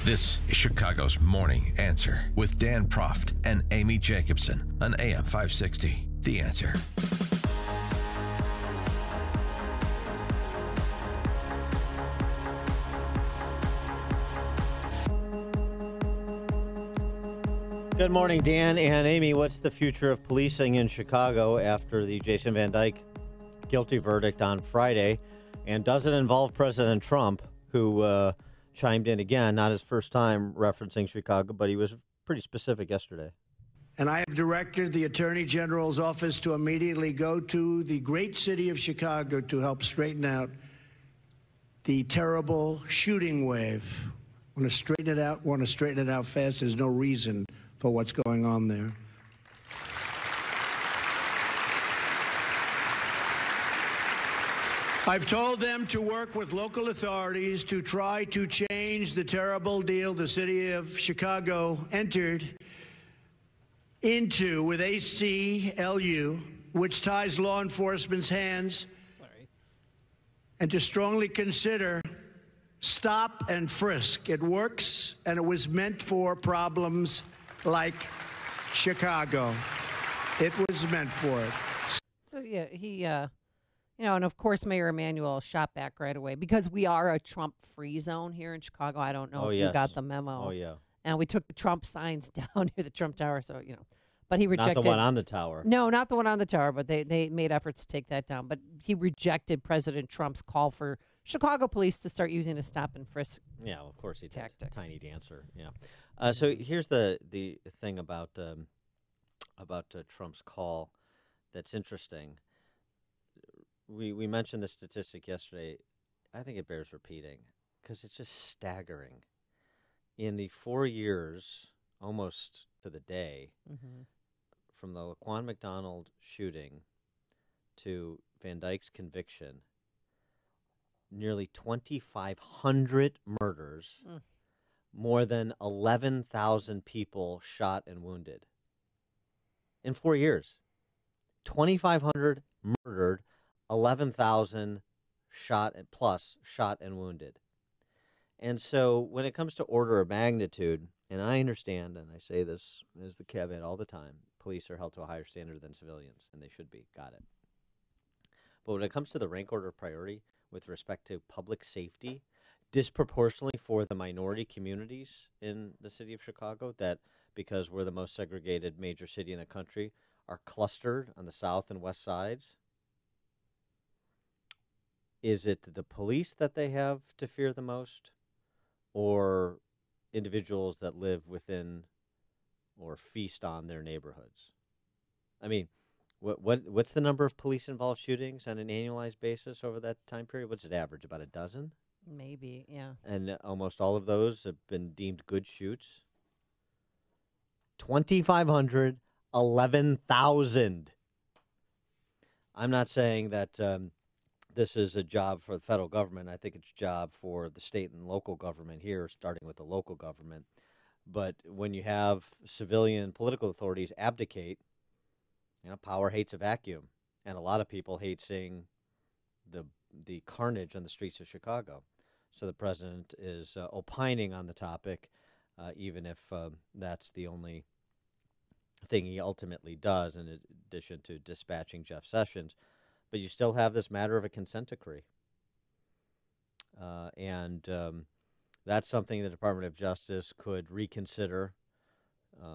This is Chicago's Morning Answer with Dan Proft and Amy Jacobson on AM 560. The Answer. Good morning, Dan and Amy. What's the future of policing in Chicago after the Jason Van Dyke guilty verdict on Friday? And does it involve President Trump, who chimed in again, not his first time referencing Chicago, but he was pretty specific yesterday. And I have directed the Attorney General's office to immediately go to the great city of Chicago to help straighten out the terrible shooting wave. Want to straighten it out fast. There's no reason for what's going on there. I've told them to work with local authorities to try to change the terrible deal the city of Chicago entered into with ACLU, which ties law enforcement's hands, and to strongly consider stop and frisk. It works, and it was meant for problems like Chicago. It was meant for it. So, yeah, he, and of course, Mayor Emanuel shot back right away because we are a Trump-free zone here in Chicago. I don't know if you got the memo. Oh, yeah. And we took the Trump signs down near the Trump Tower, so, But he rejected. Not the one on the tower. No, not the one on the tower, but they made efforts to take that down. But he rejected President Trump's call for Chicago police to start using a stop and frisk. Yeah, of course he did. Tactic. Tiny dancer. Yeah. So here's the thing about Trump's call that's interesting. We mentioned the statistic yesterday. I think it bears repeating because it's just staggering. In the 4 years, almost to the day, from the Laquan McDonald shooting to Van Dyke's conviction, nearly 2,500 murders, more than 11,000 people shot and wounded. In 4 years, 2,500 murdered, 11,000 shot and wounded. And so when it comes to order of magnitude, and I understand, and I say this as the caveat all the time, police are held to a higher standard than civilians, and they should be. Got it. But when it comes to the rank order of priority with respect to public safety, disproportionately for the minority communities in the city of Chicago, that because we're the most segregated major city in the country, are clustered on the south and west sides, is it the police that they have to fear the most, or individuals that live within or feast on their neighborhoods? I mean, what's the number of police-involved shootings on an annualized basis over that time period? What's it average, about a dozen? Maybe, yeah. And almost all of those have been deemed good shoots. 2,500, 11,000. I'm not saying that this is a job for the federal government. I think it's a job for the state and local government here, starting with the local government. But when you have civilian political authorities abdicate, power hates a vacuum. And a lot of people hate seeing the carnage on the streets of Chicago. So the president is opining on the topic, even if that's the only thing he ultimately does, in addition to dispatching Jeff Sessions. But you still have this matter of a consent decree. And that's something the Department of Justice could reconsider.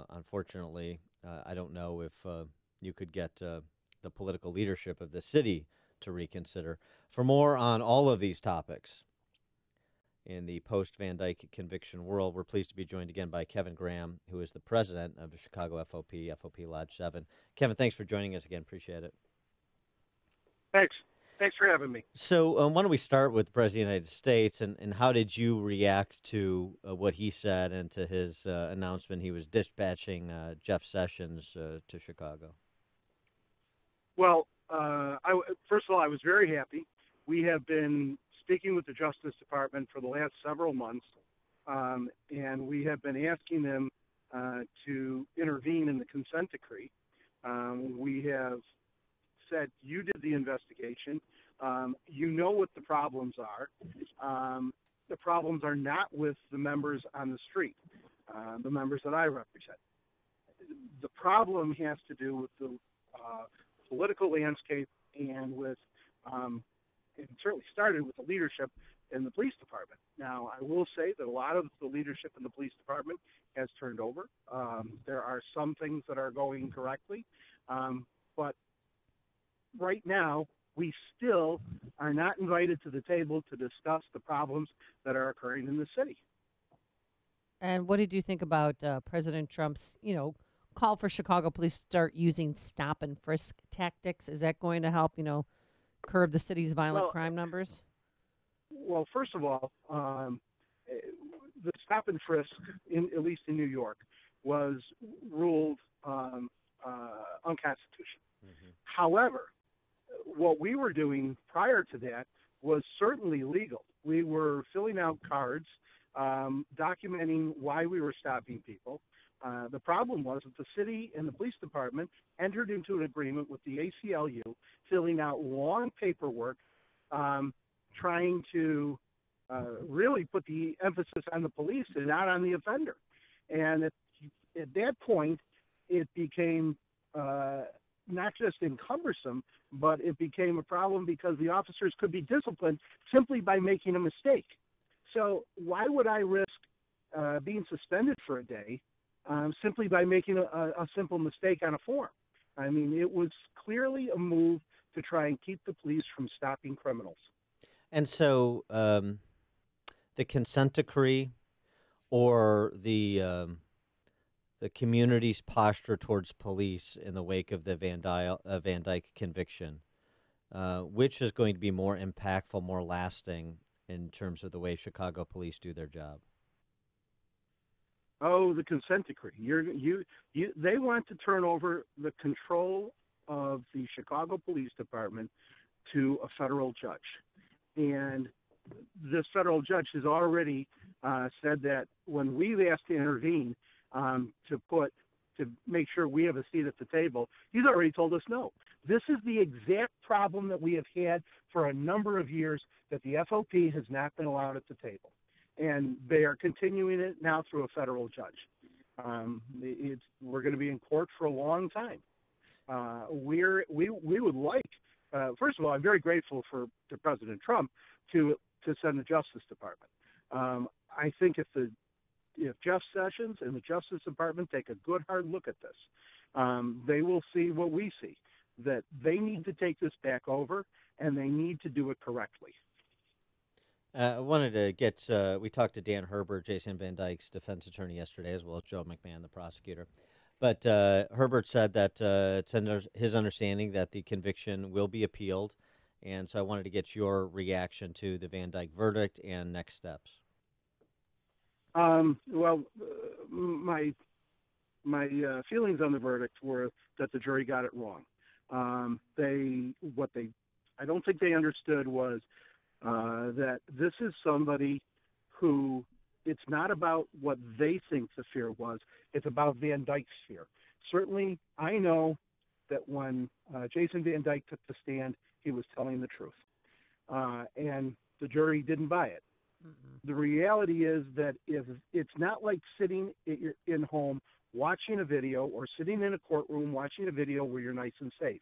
Unfortunately, I don't know if you could get the political leadership of the city to reconsider. For more on all of these topics in the post-Van Dyke conviction world, we're pleased to be joined again by Kevin Graham, who is the president of the Chicago FOP Lodge 7. Kevin, thanks for joining us again. Appreciate it. Thanks for having me. So why don't we start with the President of the United States, and how did you react to what he said and to his announcement he was dispatching Jeff Sessions to Chicago? Well, first of all, I was very happy. We have been speaking with the Justice Department for the last several months, and we have been asking them to intervene in the consent decree. We have said, you did the investigation. You know what the problems are. the problems are not with the members on the street, the members that I represent. The problem has to do with the political landscape and with, it certainly started with the leadership in the police department. Now, I will say that a lot of the leadership in the police department has turned over. There are some things that are going correctly, but right now, we still are not invited to the table to discuss the problems that are occurring in the city. And what did you think about President Trump's, call for Chicago police to start using stop and frisk tactics? Is that going to help, curb the city's violent crime numbers? Well, first of all, the stop and frisk, at least in New York, was ruled unconstitutional. Mm-hmm. However, what we were doing prior to that was certainly legal. We were filling out cards, documenting why we were stopping people. The problem was that the city and the police department entered into an agreement with the ACLU, filling out long paperwork, trying to really put the emphasis on the police and not on the offender. And at that point, it became not just cumbersome, but it became a problem because the officers could be disciplined simply by making a mistake. So why would I risk being suspended for a day simply by making a simple mistake on a form? I mean, it was clearly a move to try and keep the police from stopping criminals. And so the consent decree or the community's posture towards police in the wake of the Van Dyke conviction, which is going to be more impactful, more lasting in terms of the way Chicago police do their job? Oh, the consent decree. They want to turn over the control of the Chicago Police Department to a federal judge. And this federal judge has already said that when we've asked to intervene to make sure we have a seat at the table, he's already told us no. This is the exact problem that we have had for a number of years, that the FOP has not been allowed at the table. And they are continuing it now through a federal judge. We're going to be in court for a long time. We would like, first of all, I'm very grateful to President Trump to send the Justice Department. I think if Jeff Sessions and the Justice Department take a good hard look at this, they will see what we see, that they need to take this back over and they need to do it correctly. I wanted to get, we talked to Dan Herbert, Jason Van Dyke's defense attorney yesterday, as well as Joe McMahon, the prosecutor. But Herbert said that it's his understanding that the conviction will be appealed. And so I wanted to get your reaction to the Van Dyke verdict and next steps. Well, my feelings on the verdict were that the jury got it wrong. I don't think they understood was that this is somebody who, it's not about what they think the fear was, it's about Van Dyke's fear. Certainly, I know that when Jason Van Dyke took the stand, he was telling the truth. And the jury didn't buy it. Mm-hmm. The reality is that if it's not like sitting in home watching a video or sitting in a courtroom watching a video where you're nice and safe.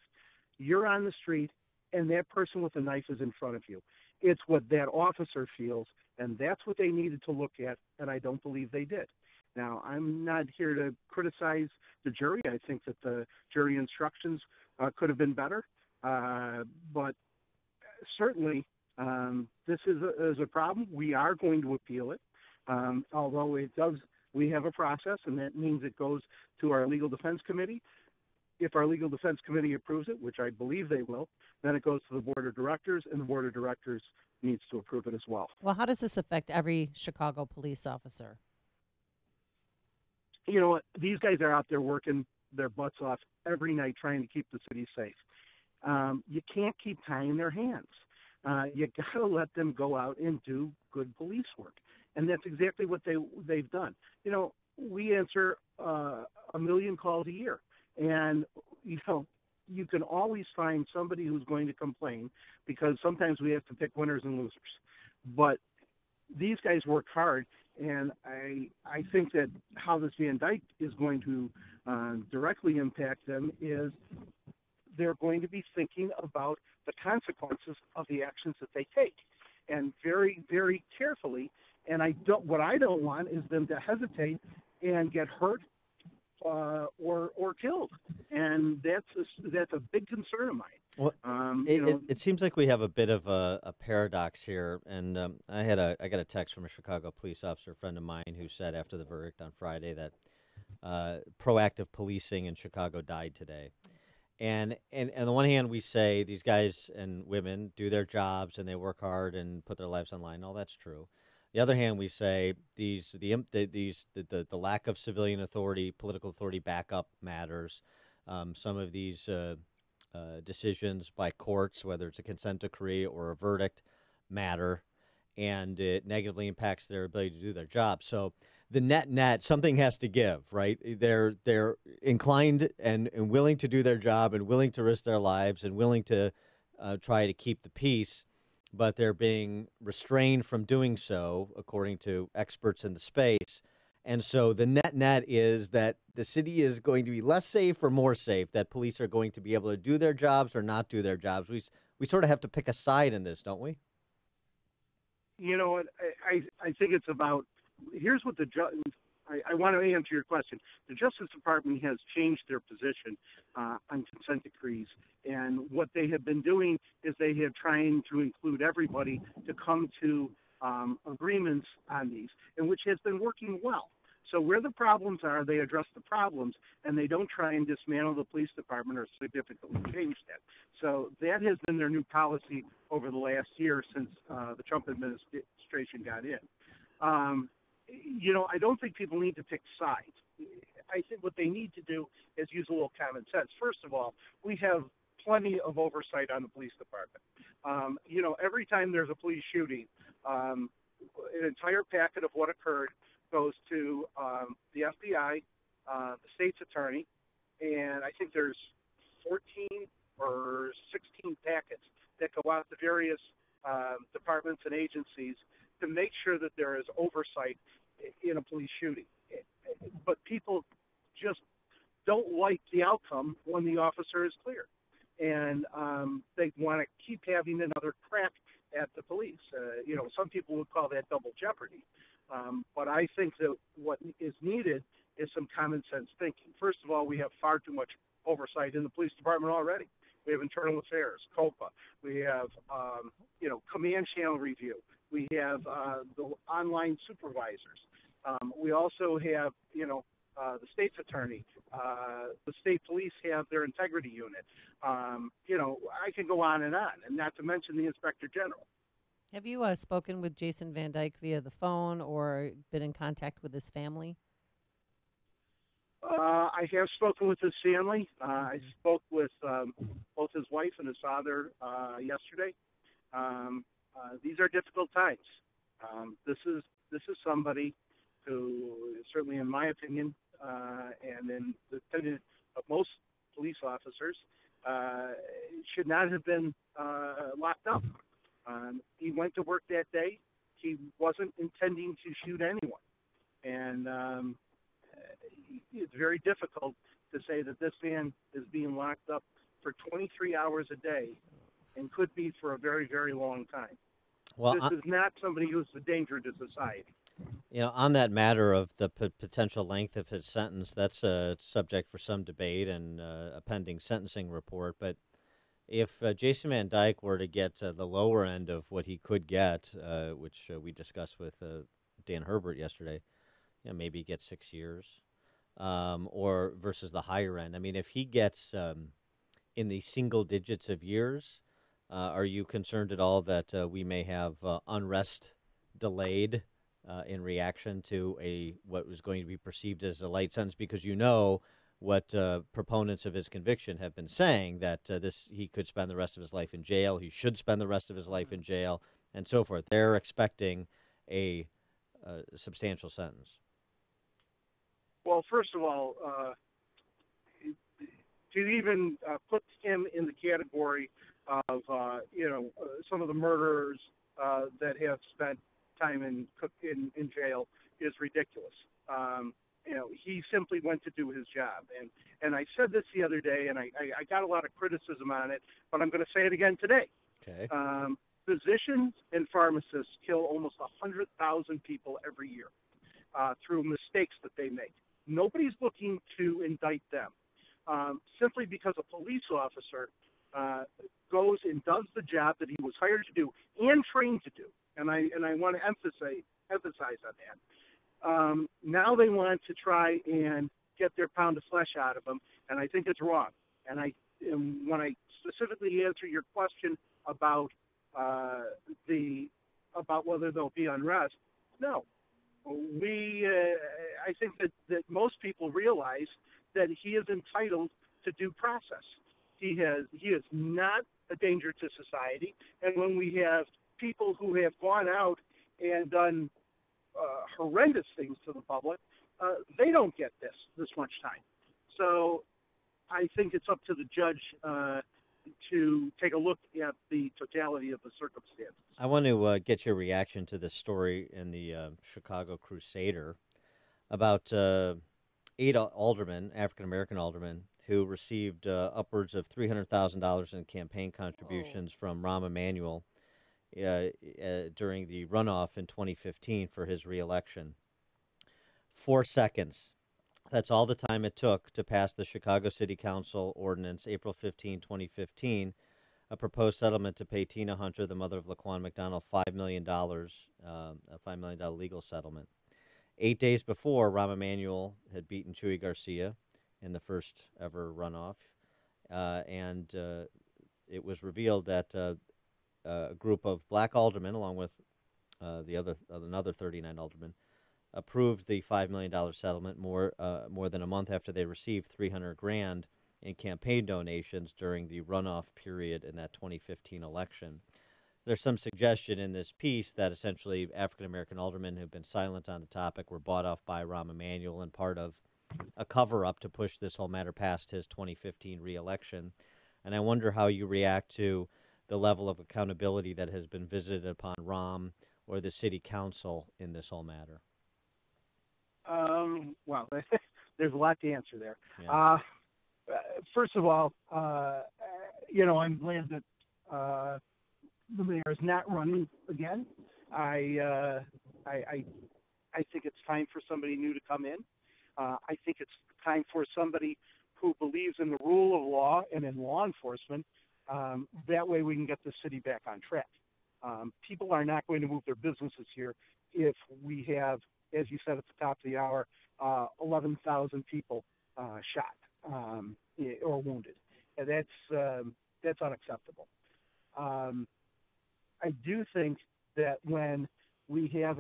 You're on the street and that person with a knife is in front of you. It's what that officer feels, and that's what they needed to look at, and I don't believe they did. Now, I'm not here to criticize the jury. I think that the jury instructions could have been better, but certainly this is a problem. We are going to appeal it, although we have a process, and that means it goes to our legal defense committee. If our legal defense committee approves it, which I believe they will, then it goes to the board of directors, and the board of directors needs to approve it as well. Well, how does this affect every Chicago police officer? You know what? These guys are out there working their butts off every night trying to keep the city safe. You can't keep tying their hands. You got to let them go out and do good police work. And that's exactly what they've done. You know, we answer 1 million calls a year. And, you know, you can always find somebody who's going to complain because sometimes we have to pick winners and losers. But these guys work hard, and I think that how this Van Dyke is going to directly impact them is they're going to be thinking about the consequences of the actions that they take, and very, very carefully. And what I don't want is them to hesitate and get hurt or killed, and that's a big concern of mine. Well, it seems like we have a bit of a paradox here, and I got a text from a Chicago police officer, a friend of mine, who said after the verdict on Friday that proactive policing in Chicago died today. And on the one hand, we say these guys and women do their jobs and they work hard and put their lives on line. All that's true. The other hand, we say the lack of civilian authority, political authority backup matters. Some of these decisions by courts, whether it's a consent decree or a verdict, matter, and it negatively impacts their ability to do their job. So the net, something has to give, right? They're inclined and willing to do their job and willing to risk their lives and willing to try to keep the peace, but they're being restrained from doing so, according to experts in the space. And so the net is that the city is going to be less safe or more safe, that police are going to be able to do their jobs or not do their jobs. We sort of have to pick a side in this, don't we? You know what? I think it's about, here's what I want to answer your question. The Justice Department has changed their position on consent decrees, and what they have been doing is they have trying to include everybody to come to agreements on these, and which has been working well. So where the problems are, they address the problems, and they don't try and dismantle the police department or significantly change that. So that has been their new policy over the last year since the Trump administration got in. I don't think people need to pick sides. I think what they need to do is use a little common sense. First of all, we have plenty of oversight on the police department. Every time there's a police shooting, an entire packet of what occurred goes to the FBI, the state's attorney, and I think there's 14 or 16 packets that go out to various departments and agencies to make sure that there is oversight in a police shooting. But people just don't like the outcome when the officer is clear. And they want to keep having another crack at the police. Some people would call that double jeopardy. But I think that what is needed is some common sense thinking. First of all, we have far too much oversight in the police department already. We have internal affairs, COPA. We have, command channel review. We have the online supervisors. We also have, the state's attorney. The state police have their integrity unit. I can go on, and not to mention the inspector general. Have you spoken with Jason Van Dyke via the phone or been in contact with his family? I have spoken with his family. I spoke with both his wife and his father yesterday. These are difficult times. This is somebody who, certainly in my opinion, and in the opinion of most police officers, should not have been locked up. He went to work that day. He wasn't intending to shoot anyone. And it's very difficult to say that this man is being locked up for 23 hours a day and could be for a very, very long time. Well, this is not somebody who's a danger to society. On that matter of the potential length of his sentence, that's a subject for some debate and a pending sentencing report. But if Jason Van Dyke were to get the lower end of what he could get, which we discussed with Dan Herbert yesterday, maybe he gets 6 years, or versus the higher end. I mean, if he gets in the single digits of years, are you concerned at all that we may have unrest delayed in reaction to what was going to be perceived as a light sentence? Because what proponents of his conviction have been saying, that he could spend the rest of his life in jail, he should spend the rest of his life in jail, and so forth. They're expecting a substantial sentence. Well, first of all, to even put him in the category of, some of the murderers that have spent time in jail is ridiculous. He simply went to do his job. And I said this the other day, and I got a lot of criticism on it, but I'm going to say it again today. Okay. Physicians and pharmacists kill almost 100,000 people every year through mistakes that they make. Nobody's looking to indict them simply because a police officer goes and does the job that he was hired to do and trained to do. And I want to emphasize on that. Now they want to try and get their pound of flesh out of them, and I think it's wrong. And when I specifically answer your question about about whether there'll be unrest, no. I think that most people realize that he is entitled to due process. He is not a danger to society, and when we have people who have gone out and done horrendous things to the public, they don't get this much time. So I think it's up to the judge to take a look at the totality of the circumstances. I want to get your reaction to this story in the Chicago Crusader about 8 aldermen, African-American aldermen, who received upwards of $300,000 in campaign contributions from Rahm Emanuel during the runoff in 2015 for his reelection. 4 seconds. That's all the time it took to pass the Chicago City Council ordinance, April 15, 2015, a proposed settlement to pay Tina Hunter, the mother of Laquan McDonald, $5 million, a $5 million legal settlement. 8 days before, Rahm Emanuel had beaten Chuy Garcia in the first ever runoff, and it was revealed that a group of black aldermen, along with another 39 aldermen, approved the $5 million settlement more than a month after they received $300,000 in campaign donations during the runoff period in that 2015 election. There's some suggestion in this piece that essentially African-American aldermen who've been silent on the topic were bought off by Rahm Emanuel and part of a cover-up to push this whole matter past his 2015 reelection. And I wonder how you react to the level of accountability that has been visited upon Rahm or the city council in this whole matter. Well, there's a lot to answer there. Yeah. First of all, I'm glad that the mayor is not running again. I think it's time for somebody new to come in. I think it's time for somebody who believes in the rule of law and in law enforcement. That way we can get the city back on track. People are not going to move their businesses here if we have, as you said at the top of the hour, 11,000 people shot or wounded. And that's unacceptable. I do think that when we have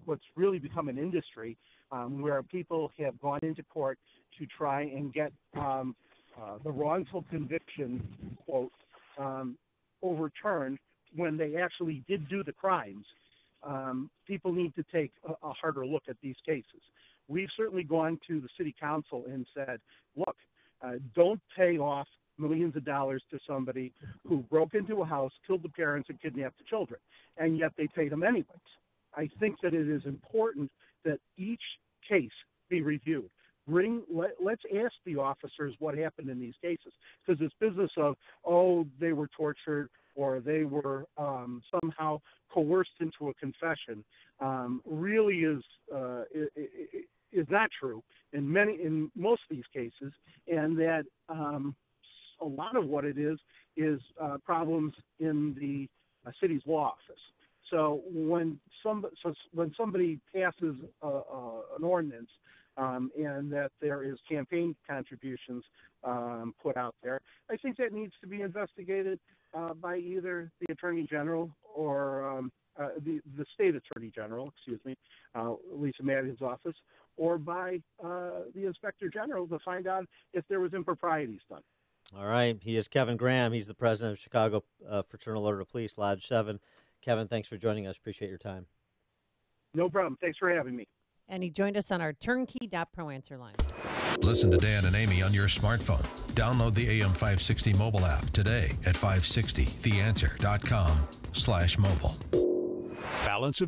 what's really become an industry where people have gone into court to try and get the wrongful conviction, quote, overturned when they actually did do the crimes, people need to take a harder look at these cases. We've certainly gone to the city council and said, look, don't pay off millions of dollars to somebody who broke into a house, killed the parents, and kidnapped the children, and yet they paid them anyways. I think that it is important that each case be reviewed. Let's ask the officers what happened in these cases, because this business of, they were tortured or they were somehow coerced into a confession really is not true in most of these cases, and that a lot of what it is problems in the city's law office. So when somebody passes an ordinance and that there is campaign contributions put out there, I think that needs to be investigated by either the Attorney General or the State Attorney General, Lisa Madigan's office, or by the Inspector General to find out if there was improprieties done. All right. He is Kevin Graham. He's the president of Chicago Fraternal Order of Police, Lodge 7. Kevin, thanks for joining us. Appreciate your time. No problem. Thanks for having me. And he joined us on our turnkey.pro answer line. Listen to Dan and Amy on your smartphone. Download the AM 560 mobile app today at 560theanswer.com/mobile. Balance of